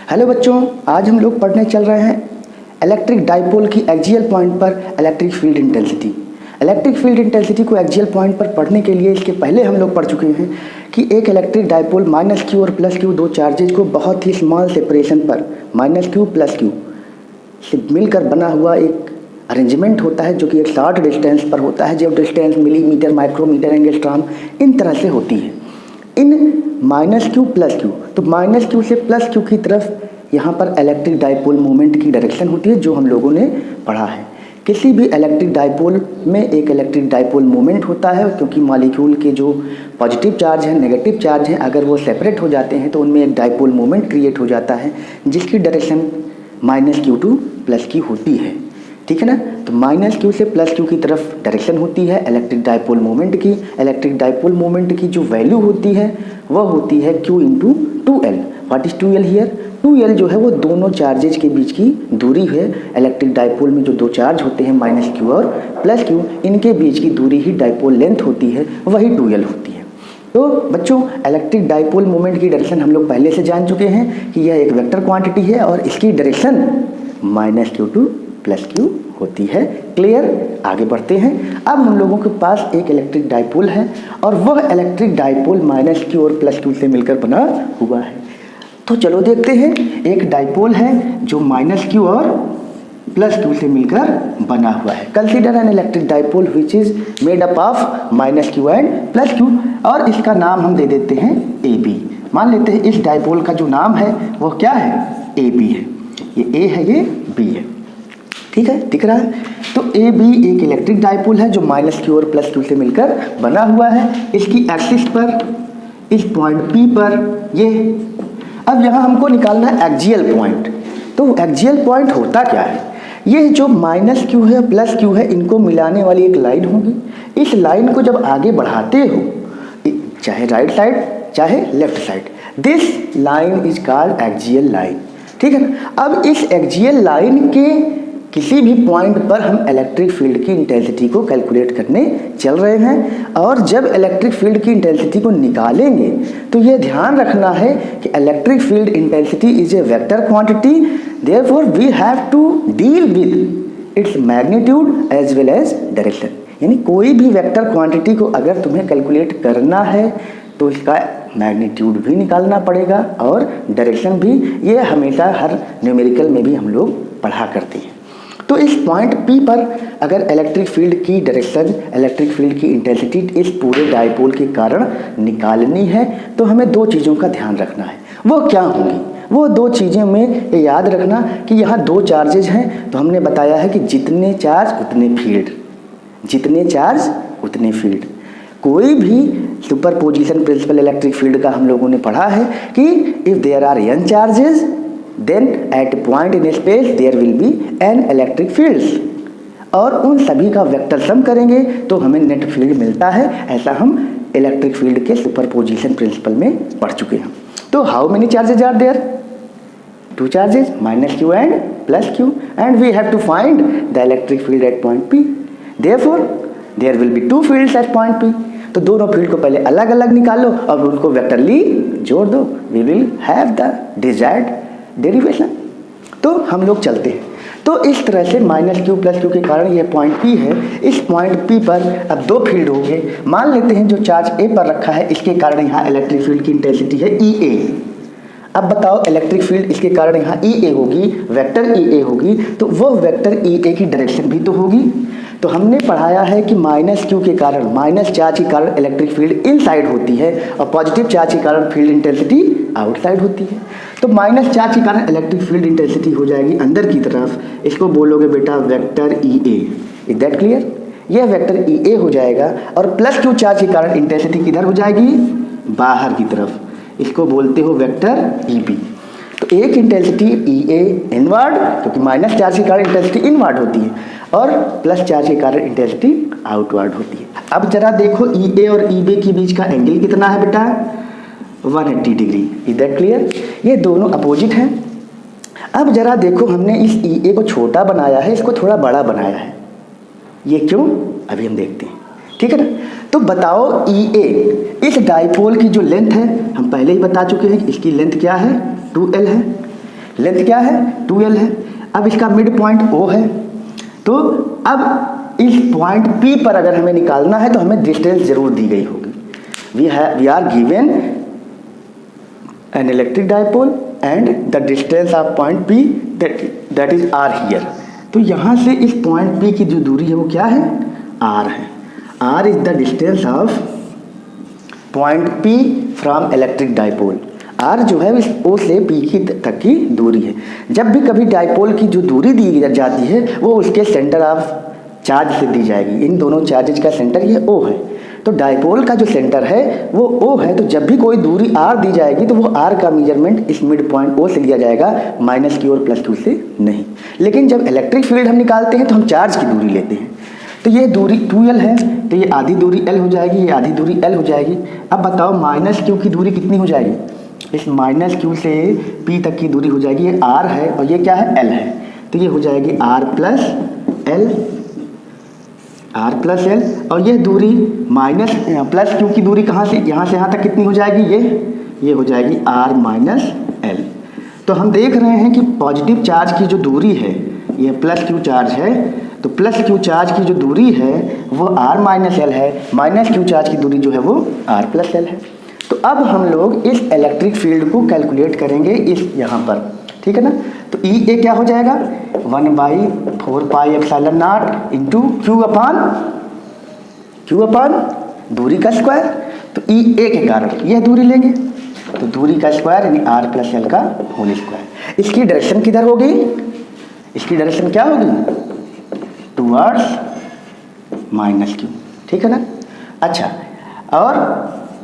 Hello बच्चों, आज हम लोग पढ़ने चल रहे हैं इलेक्ट्रिक डाइपोल की एक्सियल पॉइंट पर electric field intensity. Electric field intensity को एक्सियल पॉइंट पर पढ़ने के लिए इसके पहले हम लोग पढ़ चुके हैं कि एक इलेक्ट्रिक डाइपोल -q और +q दो चार्जेज को बहुत ही स्मॉल सेपरेशन पर -q +q से मिलकर बना हुआ एक अरेंजमेंट होता है, जो कि एक शॉर्ट डिस्टेंस पर होता है। जो डिस्टेंस मिलीमीटर, माइक्रोमीटर, एंगस्ट्रॉम इन तरह से होती है। इन -q +q, तो -q से +q की तरफ यहाँ पर इलेक्ट्रिक डाइपोल मोमेंट की डायरेक्शन होती है, जो हम लोगों ने पढ़ा है। किसी भी इलेक्ट्रिक डाइपोल में एक इलेक्ट्रिक डाइपोल मोमेंट होता है, क्योंकि मॉलिक्यूल के जो पॉजिटिव चार्ज हैं, नेगेटिव चार्ज हैं, अगर वो सेपरेट हो जाते हैं तो उनमें एक डाइपोल मोमेंट क्रिएट हो जाता है, जिसकी डायरेक्शन -q to +q होती है। ठीक है ना। तो -q से +q की तरफ डायरेक्शन होती है इलेक्ट्रिक डाइपोल मोमेंट की। इलेक्ट्रिक डाइपोल मोमेंट की जो वैल्यू होती है वह होती है q × 2l। What is 2l here? 2l जो है वो दोनों चार्जेज के बीच की दूरी है। इलेक्ट्रिक डाइपोल में जो दो चार्ज होते हैं -q और +q, इनके बीच की दूरी ही डाइपोल लेंथ होती है, वही 2l होती है। तो बच्चों, इलेक्ट्रिक डाइपोल मोमेंट की डायरेक्शन हम लोग पहले से जान चुके हैं कि यह एक वेक्टर क्वांटिटी है और इसकी डायरेक्शन -q to +q होती है। क्लियर? आगे बढ़ते हैं। अब हम लोगों के पास एक इलेक्ट्रिक डाइपोल है और वह इलेक्ट्रिक डाइपोल -q और +q से मिलकर बना हुआ है। तो चलो देखते हैं। एक डाइपोल है जो -q और +q से मिलकर बना हुआ है। Consider an electric dipole which is made up of -q and +q, और इसका नाम हम दे देते हैं AB। मान लेते हैं इस डाइपोल का जो नाम है वो क्या है? AB है। ये A है, ये B है। ठीक है, दिख रहा है। तो AB एक इलेक्ट्रिक डाइपोल है जो -q और +q से मिलकर बना हुआ है। इसकी एक्सिस पर, इस पॉइंट P पर ये। अब यहाँ हमको निकालना है एक्सियल पॉइंट। तो एक्सियल पॉइंट होता क्या है? ये जो -q है +q है, इनको मिलाने वाली एक लाइन होगी। इस लाइन को जब आगे बढ़ाते हो, चाहे राइट साइड चाहे left side, this line is called axial line. ठीक है ना। अब इस एक्सियल लाइन के किसी भी पॉइंट पर हम इलेक्ट्रिक फील्ड की इंटेंसिटी को कैलकुलेट करने चल रहे हैं, और जब इलेक्ट्रिक फील्ड की इंटेंसिटी को निकालेंगे तो ये ध्यान रखना है कि electric field intensity is a vector quantity, therefore we have to deal with its magnitude as well as direction. यानी कोई भी वेक्टर क्वांटिटी को अगर तुम्हें कैलकुलेट करना है तो इसका मैग्नीट्यूड भी निकालना पड़ेगा और डायरेक्शन भी। ये हमेशा हर न्यूमेरिकल में भी हम लोग पढ़ा करते हैं। तो इस पॉइंट P पर अगर इलेक्ट्रिक फील्ड की डायरेक्शन, इलेक्ट्रिक फील्ड की इंटेंसिटी इस पूरे डाइपोल के कारण निकालनी है, तो हमें दो चीज़ों का ध्यान रखना है। वो क्या होंगी? वो दो चीज़ें में ये याद रखना कि यहाँ दो चार्जेज हैं, तो हमने बताया है कि जितने चार्ज उतने फील्ड, जितने चार्ज उतने फील्ड। कोई भी सुपरपोजिशन प्रिंसिपल इलेक्ट्रिक फील्ड का हम लोगों ने पढ़ा है कि if there are n charges, then at a point in space there will be n electric fields, और उन सभी का वेक्टर सम करेंगे तो हमें नेट फील्ड मिलता है। ऐसा हम इलेक्ट्रिक फील्ड के सुपरपोजिशन प्रिंसिपल में पढ़ चुके हैं। तो how many charges are there? Two charges, -q and +q, and we have to find the electric field at point P। Therefore there will be two fields at point P। तो दोनों field को पहले अलग अलग निकालो और उनको vectorly जोड़ दो। We will have the desired derivation. तो हम लोग चलते हैं। तो इस तरह से -q +q के कारण यह पॉइंट P है। इस पॉइंट P पर अब दो फील्ड होंगे। मान लेते हैं जो चार्ज A पर रखा है, इसके कारण यहाँ इलेक्ट्रिक फील्ड की इंटेंसिटी है EA। अब बताओ, इलेक्ट्रिक फील्ड इसके कारण यहाँ EA होगी, वेक्टर EA होगी, तो वह वेक्टर EA की डायरेक्शन भी तो होगी। तो हमने पढ़ाया है कि -q के कारण, माइनस चार्ज के कारण इलेक्ट्रिक फील्ड इनसाइड होती है और पॉजिटिव चार्ज के कारण फील्ड इंटेंसिटी आउटसाइड होती है। तो माइनस चार्ज के कारण इलेक्ट्रिक फील्ड इंटेंसिटी हो जाएगी अंदर की तरफ। इसको बोलोगे बेटा vector EA। Is that clear? यह वेक्टर EA हो जाएगा, और +q चार्ज के कारण इंटेंसिटी किधर हो जाएगी? बाहर की तरफ। इसको बोलते हो वेक्टर EB। तो एक इंटेंसिटी EA इनवर्ड, क्योंकि माइनस चार्ज के कारण इंटेंसिटी इनवर्ड होती है, और प्लस चार्ज के कारण इंटेंसिटी आउटवर्ड होती है। अब जरा देखो, EA और EB के बीच का एंगल कितना है बेटा? 180 डिग्री। Is that clear? ये दोनों अपोजिट हैं। अब जरा देखो, हमने इस EA को छोटा बनाया है, इसको थोड़ा बड़ा बनाया है। ये क्यों? अभी हम देखते हैं। ठीक है ना। तो बताओ, EA इस डाइपोल की जो लेंथ है, हम पहले ही बता चुके हैं कि इसकी लेंथ क्या है? 2l है। लेंथ क्या है 2L है। अब इसका मिड पॉइंट O है, तो अब इस पॉइंट P पर अगर हमें निकालना है तो हमें डिस्टेंस जरूर दी गई होगी। We are given an electric dipole and the distance of point P that is R here. तो यहाँ से इस पॉइंट P की जो दूरी है वो क्या है R है। R is the distance of point P from electric dipole. R जो है इस O से P की तक की दूरी है। जब भी कभी डायपोल की जो दूरी दी जाती है वो उसके सेंटर ऑफ चार्ज से दी जाएगी। इन दोनों चार्जेज का सेंटर ये O है, तो डायपोल का जो सेंटर है वो O है। तो जब भी कोई दूरी R दी जाएगी तो वो R का मेजरमेंट इस मिड पॉइंट O से लिया जाएगा, माइनस Q और प्लस Q से नहीं। लेकिन जब इलेक्ट्रिक फील्ड हम निकालते हैं तो हम चार्ज की दूरी लेते हैं। तो ये दूरी 2L है, तो ये आधी दूरी L हो जाएगी, ये आधी दूरी L हो जाएगी। अब बताओ माइनस Q की दूरी कितनी हो जाएगी, इस माइनस Q से P तक की दूरी हो जाएगी, ये R है और ये क्या है L है, तो ये हो जाएगी R प्लस L। और ये दूरी माइनस प्लस Q की दूरी कहाँ से यहाँ तक कितनी हो जाएगी, ये हो जाएगी R माइनस L। तो हम देख रहे हैं कि पॉजिटिव चार्ज की जो दूरी है ये प्लस Q चार्ज है, तो प्लस Q चार्ज की जो दूरी है वो R माइनस L है, माइनस Q चार्ज की दूरी जो है वो R प्लस L है। तो अब हम लोग इस इलेक्ट्रिक फील्ड को कैलकुलेट करेंगे इस यहाँ पर, ठीक है ना। तो E A क्या हो जाएगा 1/4πε0 इंटू Q अपान दूरी का स्क्वायर। तो E A के कारण यह दूरी लेंगे, तो दूरी का स्क्वायर यानी R प्लस L का होल स्क्वायर। इसकी डायरेक्शन किधर होगी, इसकी डायरेक्शन क्या होगी टूवर्ड्स माइनस Q, ठीक है ना। अच्छा, और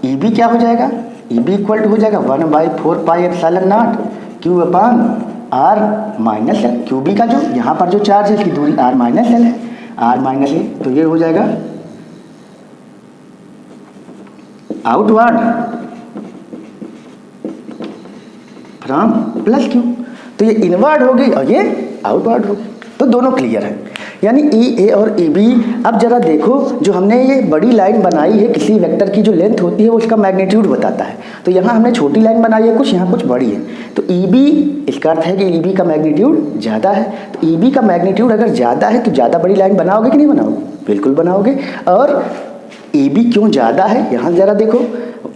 EB क्या हो जाएगा, EB इक्वल टू हो जाएगा 1/4πε0 Q अपान R माइनस L। QB का जो यहाँ पर जो चार्ज है इसकी दूरी R माइनस L है, R माइनस L, तो ये हो जाएगा आउटवर्ड फ्रॉम प्लस Q। तो ये इनवर्ड होगी और ये आउटवर्ड होगी, तो दोनों क्लियर है। यानी E A और E B। अब जरा देखो, जो हमने ये बड़ी लाइन बनाई है किसी वेक्टर की जो लेंथ होती है वो उसका मैग्नीट्यूड बताता है। तो यहाँ हमने छोटी लाइन बनाई है कुछ, यहाँ कुछ बड़ी है। तो E B, इसका अर्थ है कि E B का मैग्नीट्यूड ज़्यादा है। तो E B का मैग्नीट्यूड अगर ज़्यादा है तो ज़्यादा बड़ी लाइन बनाओगे कि नहीं बनाओगे, बिल्कुल बनाओगे। और E B क्यों ज़्यादा है, यहाँ ज़रा देखो,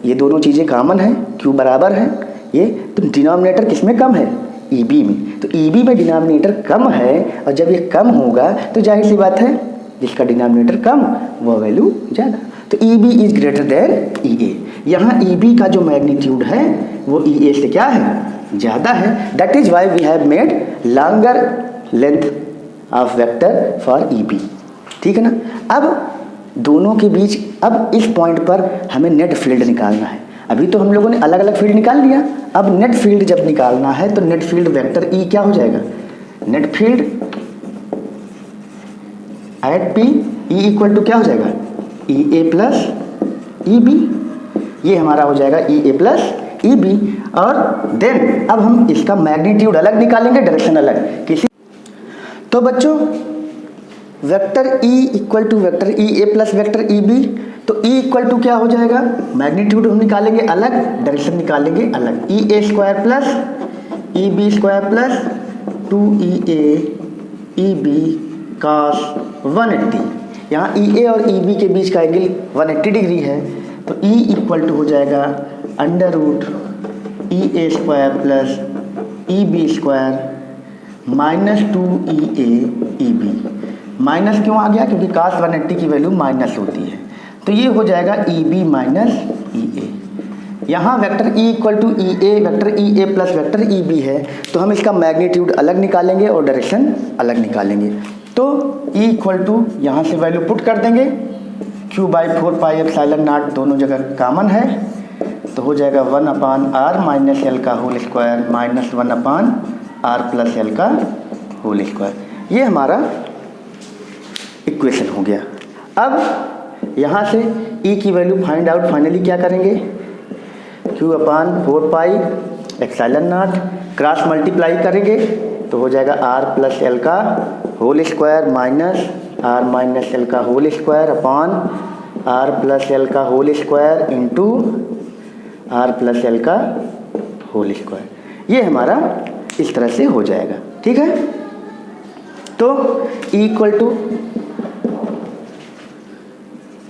ये दोनों चीज़ें कॉमन है, Q बराबर है ये, तो डिनोमिनेटर किस में कम है, EB में। तो EB में डिनोमिनेटर कम है, और जब ये कम होगा तो जाहिर सी बात है जिसका डिनोमिनेटर कम वो वैल्यू ज़्यादा। तो EB is greater than EA। यहाँ EB का जो मैग्नीट्यूड है वो EA से क्या है, ज़्यादा है। That is why we have made longer length of vector for EB, ठीक है ना। अब दोनों के बीच, अब इस पॉइंट पर हमें नेट फील्ड निकालना है। अभी तो हम लोगों ने अलग अलग फील्ड निकाल लिया, अब नेट फील्ड जब निकालना है तो नेट फील्ड वेक्टर E क्या हो जाएगा, net field at P E equal to क्या हो जाएगा EA प्लस EB। ये हमारा हो जाएगा EA प्लस EB। और देन अब हम इसका मैग्नीट्यूड अलग निकालेंगे, डायरेक्शन अलग किसी। तो बच्चों vector E equal to vector EA plus vector EB, तो E इक्वल टू क्या हो जाएगा, मैग्नीट्यूड हम निकालेंगे अलग, डायरेक्शन निकालेंगे अलग। EA square plus EB square plus 2EA EB cos 180। यहाँ EA और EB के बीच का एंगल 180 डिग्री है, तो E इक्वल टू हो जाएगा under root EA square plus EB square minus 2EA EB। Minus क्यों आ गया, क्योंकि cos 180 की वैल्यू माइनस होती है, तो ये हो जाएगा EB माइनस EA। यहाँ vector E equal to EA, vector EA plus vector EB है, तो हम इसका मैग्नीट्यूड अलग निकालेंगे और डायरेक्शन अलग निकालेंगे। तो E इक्वल टू यहाँ से वैल्यू पुट कर देंगे, Q/4πε0 दोनों जगह कॉमन है, तो हो जाएगा 1/R माइनस L का whole square minus 1/R plus L का होल स्क्वायर। ये हमारा इक्वेशन हो गया। अब यहाँ से E की वैल्यू फाइंड आउट फाइनली क्या करेंगे, Q/4πε0 क्रॉस मल्टीप्लाई करेंगे तो हो जाएगा R प्लस L का whole square minus R minus L का whole square upon R plus L का whole square into R plus L का होल स्क्वायर। ये हमारा इस तरह से हो जाएगा। ठीक है, तो E equal to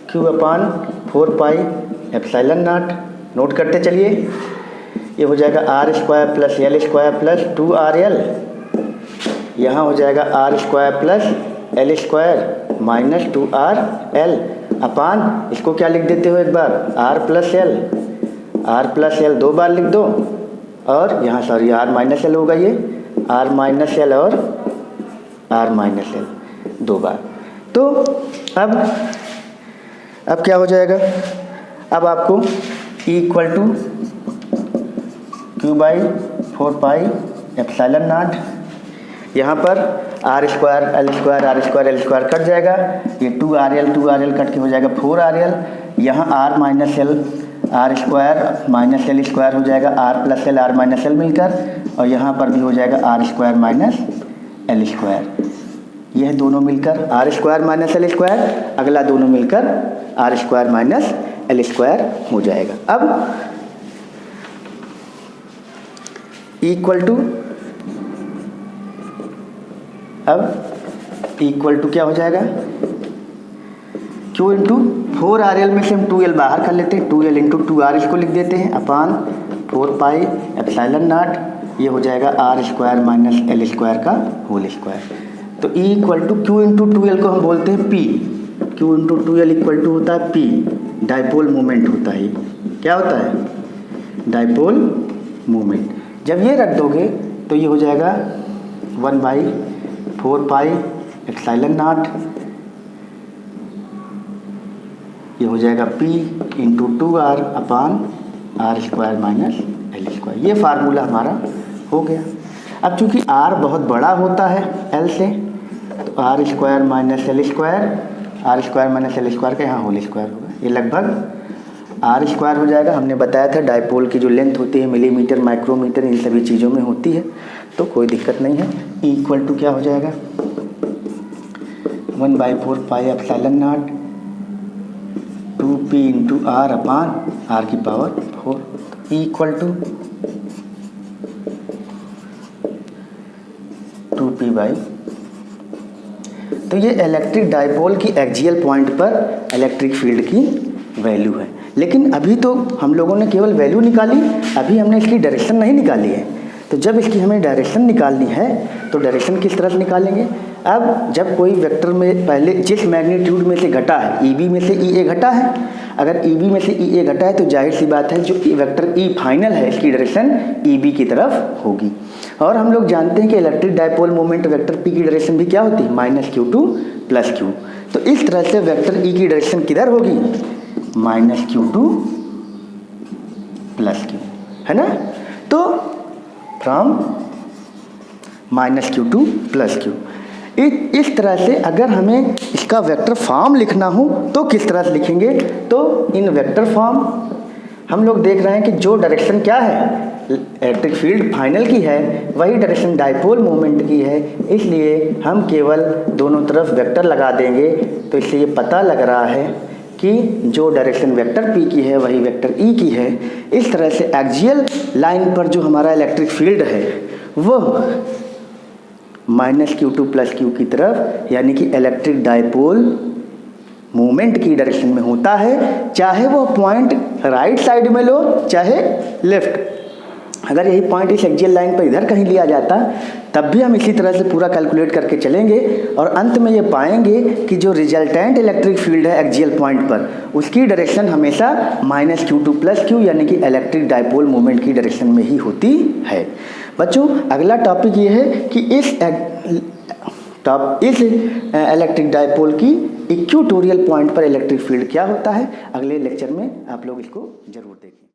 Q/4πε0 note करते चलिए। ये हो जाएगा r² + l² + 2rl, यहाँ हो जाएगा r² + l² - 2rl अपान, इसको क्या लिख देते हो एक बार, r + l 2 बार लिख दो, और यहाँ सॉरी r - l होगा, ये r - l और r - l 2 बार। तो अब क्या हो जाएगा, अब आपको E इक्वल टू Q/4πε0, यहाँ पर r² l² कट जाएगा, ये 2rl कट के हो जाएगा 4rl, यहाँ r - l r² - l² हो जाएगा r + l r - l मिलकर, और यहाँ पर भी हो जाएगा r² - l², यह दोनों मिलकर r² - l², अगला दोनों मिलकर r² - l² हो जाएगा। अब E इक्वल टू क्या हो जाएगा, Q इंटू 4rl में से हम 2l बाहर कर लेते हैं, 2l इंटू 2r इसको लिख देते हैं अपान 4πε0, ये हो जाएगा r² - l² का होल स्क्वायर। तो E equal to Q into 2l को हम बोलते हैं P, Q into 2l equal to होता है P, डाइपोल मोमेंट होता है। क्या होता है, डाइपोल मोमेंट। जब ये रख दोगे तो ये हो जाएगा 1/4πε0, ये हो जाएगा P इंटू 2r अपान r² - l²। ये फार्मूला हमारा हो गया। अब चूंकि r बहुत बड़ा होता है l से, तो r² - l² का यहाँ होल स्क्वायर होगा, ये लगभग r² हो जाएगा। हमने बताया था डाइपोल की जो लेंथ होती है मिलीमीटर, माइक्रोमीटर, इन सभी चीज़ों में होती है, तो कोई दिक्कत नहीं है। E इक्वल टू क्या हो जाएगा, 1/4πε0 2p into r upon r⁴। E equal to 2p/। तो ये इलेक्ट्रिक डाइपोल की एक्सियल पॉइंट पर इलेक्ट्रिक फील्ड की वैल्यू है। लेकिन अभी तो हम लोगों ने केवल वैल्यू निकाली, अभी हमने इसकी डायरेक्शन नहीं निकाली है। तो जब इसकी हमें डायरेक्शन निकालनी है तो डायरेक्शन किस तरह से निकालेंगे। अब जब कोई वेक्टर में पहले जिस मैग्नीट्यूड में से घटा है, EB में से EA घटा है, अगर EB में से EA घटा है तो जाहिर सी बात है जो वेक्टर E फाइनल है इसकी डायरेक्शन EB की तरफ होगी। और हम लोग जानते हैं कि electric dipole moment vector P की डायरेक्शन भी क्या होती है, -q2 + q। तो इस तरह से वेक्टर E की डायरेक्शन किधर होगी, -q2 + q, है ना। तो फ्रॉम -q2 + q, इस तरह से अगर हमें इसका वेक्टर फॉर्म लिखना हो तो किस तरह से लिखेंगे। तो इन वेक्टर फॉर्म हम लोग देख रहे हैं कि जो डायरेक्शन क्या है इलेक्ट्रिक फील्ड फाइनल की है, वही डायरेक्शन डाइपोल मोमेंट की है, इसलिए हम केवल दोनों तरफ वेक्टर लगा देंगे। तो इससे ये पता लग रहा है कि जो डायरेक्शन वेक्टर P की है वही वेक्टर E की है। इस तरह से एक्सियल लाइन पर जो हमारा इलेक्ट्रिक फील्ड है वो -q2 + q की तरफ, यानी कि इलेक्ट्रिक डाइपोल मूवमेंट की डायरेक्शन में होता है, चाहे वो पॉइंट राइट साइड में लो चाहे लेफ्ट। अगर यही पॉइंट इस एक्सियल लाइन पर इधर कहीं लिया जाता तब भी हम इसी तरह से पूरा कैलकुलेट करके चलेंगे और अंत में ये पाएंगे कि जो रिजल्टेंट इलेक्ट्रिक फील्ड है एक्सियल पॉइंट पर उसकी डायरेक्शन हमेशा -q2 + q यानी कि इलेक्ट्रिक डाइपोल मोमेंट की डायरेक्शन में ही होती है। बच्चों अगला टॉपिक ये है कि इस इलेक्ट्रिक डाइपोल की इक्वेटोरियल पॉइंट पर इलेक्ट्रिक फील्ड क्या होता है। अगले लेक्चर में आप लोग इसको जरूर देखें।